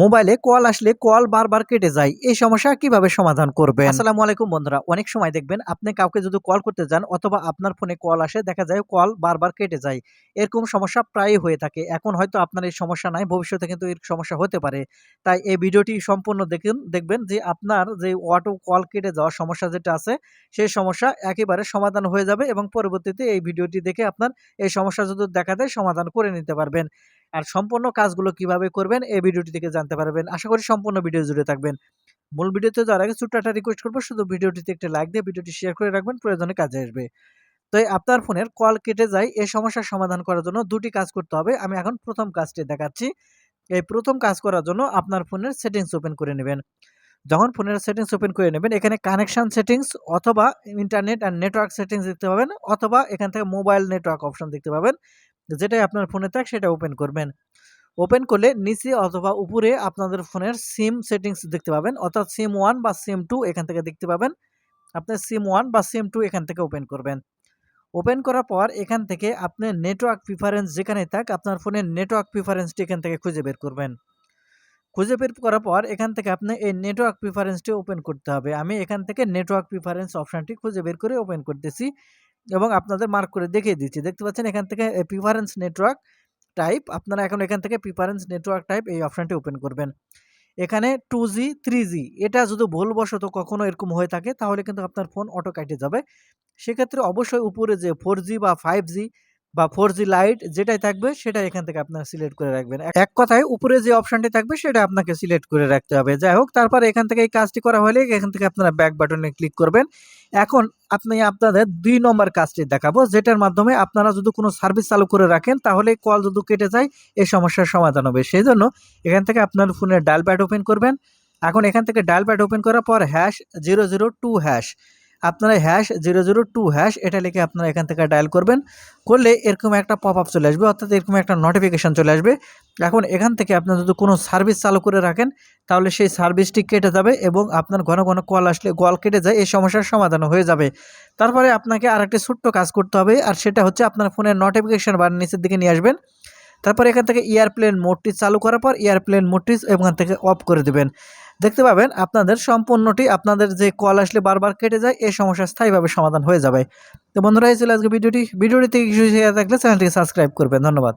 মোবাইলে কল আসলে কল বারবার কেটে যায়। এই সমস্যা কিভাবে সমাধান করবেন? আসসালামু আলাইকুম বন্ধুরা। অনেক সময় দেখবেন আপনি কাউকে যদি কল করতে যান অথবা আপনার ফোনে কল আসে দেখা যায় কল বারবার কেটে যায়। এরকম সমস্যা প্রায়ই হয়ে থাকে। এখন হয়তো আপনার এই সমস্যা নাই, ভবিষ্যতে কিন্তু এর সমস্যা হতে পারে। তাই এই ভিডিওটি সম্পূর্ণ দেখবেন যে আপনার যে অটো কল কেটে যাওয়ার সমস্যা যেটা আছে সেই সমস্যা একেবারে সমাধান হয়ে যাবে এবং পরবর্তীতে এই ভিডিওটি দেখে আপনার এই সমস্যা যদি দেখা দেয় সমাধান করে নিতে পারবেন। আর সম্পূর্ণ কাজগুলো কিভাবে করবেন এই ভিডিওটি থেকে জানতে পারবেন। আশা করি সম্পূর্ণ ভিডিও জুড়ে থাকবেন। মূল ভিডিওতে যাওয়ার আগে ছোট্ট একটা রিকোয়েস্ট করব, শুধু ভিডিওটিতে একটা লাইক দিয়ে ভিডিওটি শেয়ার করে রাখবেন, প্রয়োজনে কাজে আসবে। তো এই আপনার ফোনের কল কেটে যায় এই সমস্যার সমাধান করার জন্য দুটি কাজ করতে হবে। আমি এখন প্রথম কাজটি দেখাচ্ছি। এই প্রথম কাজ করার জন্য আপনার ফোনের সেটিংস ওপেন করে নেবেন। যখন ফোনের সেটিংস ওপেন করে নেবেন এখানে কানেকশন সেটিংস অথবা ইন্টারনেট অ্যান্ড নেটওয়ার্ক সেটিংস দেখতে পাবেন, অথবা এখান থেকে মোবাইল নেটওয়ার্ক অপশন দেখতে পাবেন। যেটাই আপনার ফোনে থাকে সেটা ওপেন করবেন। ওপেন করলে নিচে অথবা উপরে আপনাদের ফোনের সিম সেটিংস দেখতে পাবেন, অর্থাৎ সিম 1 বা সিম 2 এখান থেকে দেখতে পাবেন। আপনি সিম 1 বা সিম 2 এখান থেকে ওপেন করবেন। ওপেন করার পর এখান থেকে আপনি নেটওয়ার্ক প্রিফারেন্স যেখানে থাক আপনার ফোনের নেটওয়ার্ক প্রিফারেন্সটি এখান থেকে খুঁজে বের করবেন। খুঁজে বের করার পর এখান থেকে আপনি এই নেটওয়ার্ক প্রিফারেন্সটি ওপেন করতে হবে। আমি এখান থেকে নেটওয়ার্ক প্রিফারেন্স অপশনটি খুঁজে বের করে ওপেন করতেছি এবং আপনাদের মার্ক করে দেখিয়ে দিচ্ছি। দেখতে পাচ্ছেন এখান থেকে প্রিফারেন্স নেটওয়ার্ক টাইপ, আপনারা এখন এখান থেকে প্রিফারেন্স নেটওয়ার্ক টাইপ এই অপশনটি ওপেন করবেন। এখানে 2G 3G এটা যদি ভুলবশত কখনো এরকম হয়ে থাকে তাহলে কিন্তু আপনার ফোন অটো কেটে যাবে। সেক্ষেত্রে অবশ্যই উপরে যে 4G বা 5G বা 4G লাইট যেটাই থাকবে সেটাই এখান থেকে আপনারা সিলেক্ট করে রাখবেন। এক কথায় উপরে যে অপশনটি থাকবে সেটা আপনাকে সিলেক্ট করে রাখতে হবে। যাই হোক, তারপর এখান থেকে এই কাজটি করা হলে এখান থেকে আপনারা ব্যাক বাটনে ক্লিক করবেন। এখন আপনাদের ২ নম্বর কাজটি দেখাবো, যেটার মাধ্যমে আপনারা যদি কোনো সার্ভিস চালু করে রাখেন তাহলে কল যদি কেটে যায় এই সমস্যার সমাধান হবে। সেজন্য এখান থেকে আপনার ফোনের ডায়াল প্যাড ওপেন করবেন। এখন এখান থেকে ডায়াল প্যাড ওপেন করার পর #002# আপনারা #002# এটা লিখে আপনারা এখান থেকে ডায়াল করবেন। করলে এরকম একটা পপআপ চলে আসবে, অর্থাৎ এরকম একটা নোটিফিকেশন চলে আসবে। এখন এখান থেকে আপনারা যদি কোনো সার্ভিস চালু করে রাখেন তাহলে সেই সার্ভিসটি কেটে যাবে এবং আপনার ঘন ঘন কল আসলে কল কেটে যায় এই সমস্যার সমাধান হয়ে যাবে। তারপরে আপনাকে আরেকটি ছোট্ট কাজ করতে হবে, আর সেটা হচ্ছে আপনার ফোনের নোটিফিকেশন বার নিচের দিকে নিয়ে আসবেন। তারপর এখান থেকে এয়ারপ্লেন মোডটি চালু করার পর এয়ারপ্লেন মোডটি এখান থেকে অফ করে দেবেন। দেখতে পাবেন আপনাদের সম্পূর্ণটি আপনাদের যে কল আসলে বারবার কেটে যায় এই সমস্যা স্থায়ীভাবে সমাধান হয়ে যাবে। তো বন্ধুরা, এই ছিল আজকে ভিডিওটি থেকে কিছু শেয়ার থাকলে চ্যানেলটিকে সাবস্ক্রাইব করবেন। ধন্যবাদ।